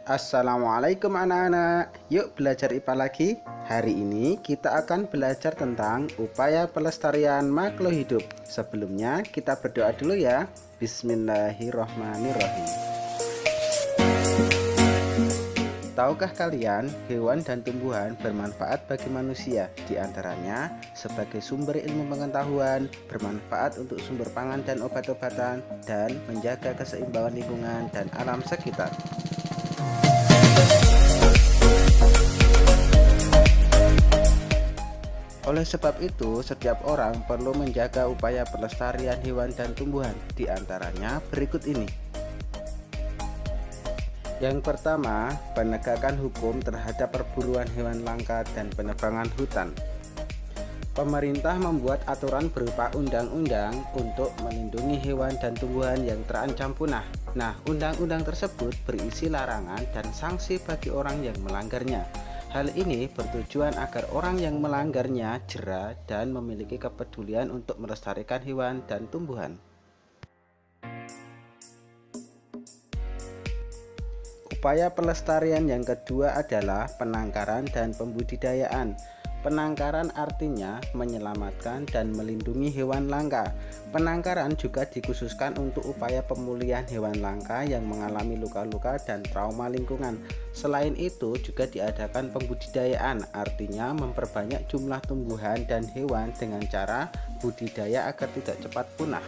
Assalamualaikum anak-anak. Yuk belajar IPA lagi. Hari ini kita akan belajar tentang upaya pelestarian makhluk hidup. Sebelumnya kita berdoa dulu ya. Bismillahirrahmanirrahim. Tahukah kalian, hewan dan tumbuhan bermanfaat bagi manusia, di antaranya sebagai sumber ilmu pengetahuan, bermanfaat untuk sumber pangan dan obat-obatan, dan menjaga keseimbangan lingkungan dan alam sekitar. Oleh sebab itu, setiap orang perlu menjaga upaya pelestarian hewan dan tumbuhan, di antaranya berikut ini. Yang pertama, penegakan hukum terhadap perburuan hewan langka dan penebangan hutan. Pemerintah membuat aturan berupa undang-undang untuk melindungi hewan dan tumbuhan yang terancam punah. Nah, undang-undang tersebut berisi larangan dan sanksi bagi orang yang melanggarnya. Hal ini bertujuan agar orang yang melanggarnya jera dan memiliki kepedulian untuk melestarikan hewan dan tumbuhan. Upaya pelestarian yang kedua adalah penangkaran dan pembudidayaan. Penangkaran artinya menyelamatkan dan melindungi hewan langka. Penangkaran juga dikhususkan untuk upaya pemulihan hewan langka yang mengalami luka-luka dan trauma lingkungan. Selain itu juga diadakan pembudidayaan, artinya memperbanyak jumlah tumbuhan dan hewan dengan cara budidaya agar tidak cepat punah.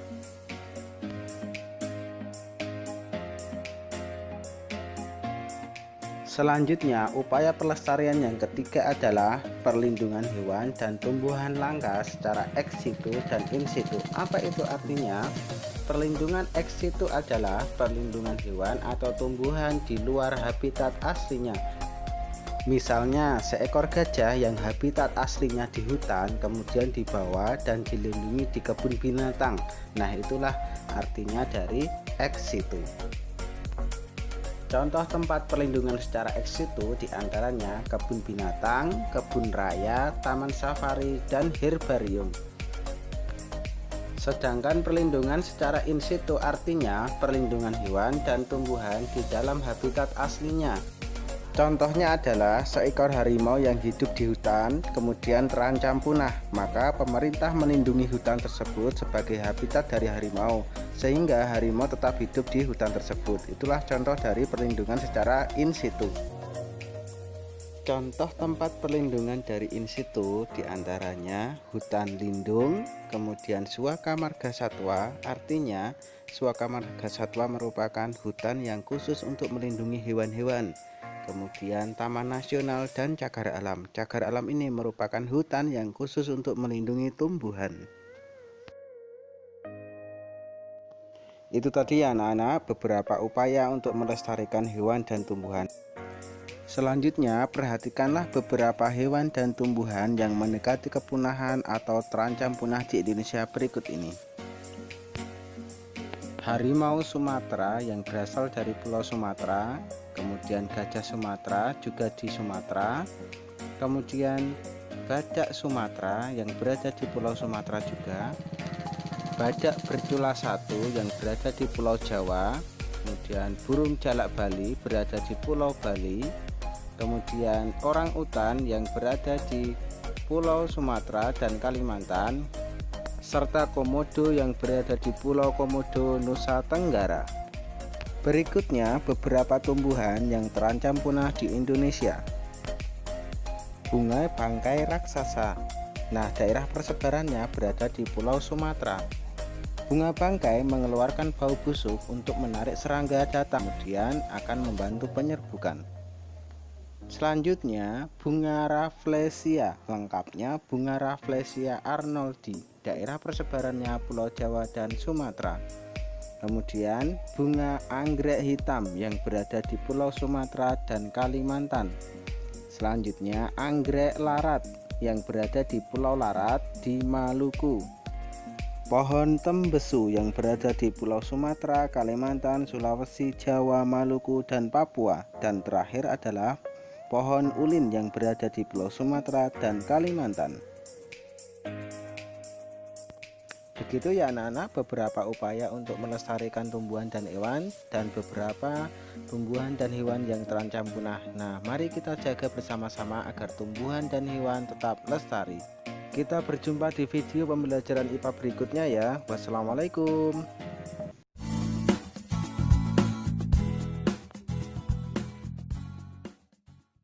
Selanjutnya, upaya pelestarian yang ketiga adalah perlindungan hewan dan tumbuhan langka secara ex situ dan in situ. Apa itu artinya? Perlindungan ex situ adalah perlindungan hewan atau tumbuhan di luar habitat aslinya. Misalnya, seekor gajah yang habitat aslinya di hutan kemudian dibawa dan dilindungi di kebun binatang. Nah, itulah artinya dari ex situ. Contoh tempat perlindungan secara ex situ diantaranya kebun binatang, kebun raya, taman safari, dan herbarium. Sedangkan perlindungan secara in situ artinya perlindungan hewan dan tumbuhan di dalam habitat aslinya. Contohnya adalah seekor harimau yang hidup di hutan kemudian terancam punah, maka pemerintah melindungi hutan tersebut sebagai habitat dari harimau sehingga harimau tetap hidup di hutan tersebut. Itulah contoh dari perlindungan secara in situ. Contoh tempat perlindungan dari in situ diantaranya hutan lindung, kemudian Suaka Marga Satwa, artinya Suaka Marga Satwa merupakan hutan yang khusus untuk melindungi hewan-hewan. Kemudian Taman Nasional dan Cagar Alam. Cagar Alam ini merupakan hutan yang khusus untuk melindungi tumbuhan. Itu tadi ya anak-anak, beberapa upaya untuk melestarikan hewan dan tumbuhan. Selanjutnya, perhatikanlah beberapa hewan dan tumbuhan yang mendekati kepunahan atau terancam punah di Indonesia berikut ini. Harimau Sumatera yang berasal dari Pulau Sumatera, kemudian gajah Sumatera juga di Sumatera, kemudian badak Sumatera yang berada di Pulau Sumatera juga, badak bercula satu yang berada di Pulau Jawa, kemudian burung jalak Bali berada di Pulau Bali, kemudian orang utan yang berada di Pulau Sumatera dan Kalimantan, serta komodo yang berada di Pulau Komodo, Nusa Tenggara. Berikutnya beberapa tumbuhan yang terancam punah di Indonesia. Bunga bangkai raksasa. Nah, daerah persebarannya berada di Pulau Sumatera. Bunga bangkai mengeluarkan bau busuk untuk menarik serangga datang, kemudian akan membantu penyerbukan. Selanjutnya, bunga Rafflesia, lengkapnya bunga Rafflesia arnoldii, daerah persebarannya Pulau Jawa dan Sumatera. Kemudian, bunga anggrek hitam yang berada di Pulau Sumatera dan Kalimantan. Selanjutnya, anggrek larat yang berada di Pulau Larat di Maluku. Pohon tembesu yang berada di Pulau Sumatera, Kalimantan, Sulawesi, Jawa, Maluku, dan Papua. Dan terakhir adalah pohon ulin yang berada di Pulau Sumatera dan Kalimantan. Begitu ya anak-anak, beberapa upaya untuk melestarikan tumbuhan dan hewan, dan beberapa tumbuhan dan hewan yang terancam punah. Nah, mari kita jaga bersama-sama agar tumbuhan dan hewan tetap lestari. Kita berjumpa di video pembelajaran IPA berikutnya ya. Wassalamualaikum.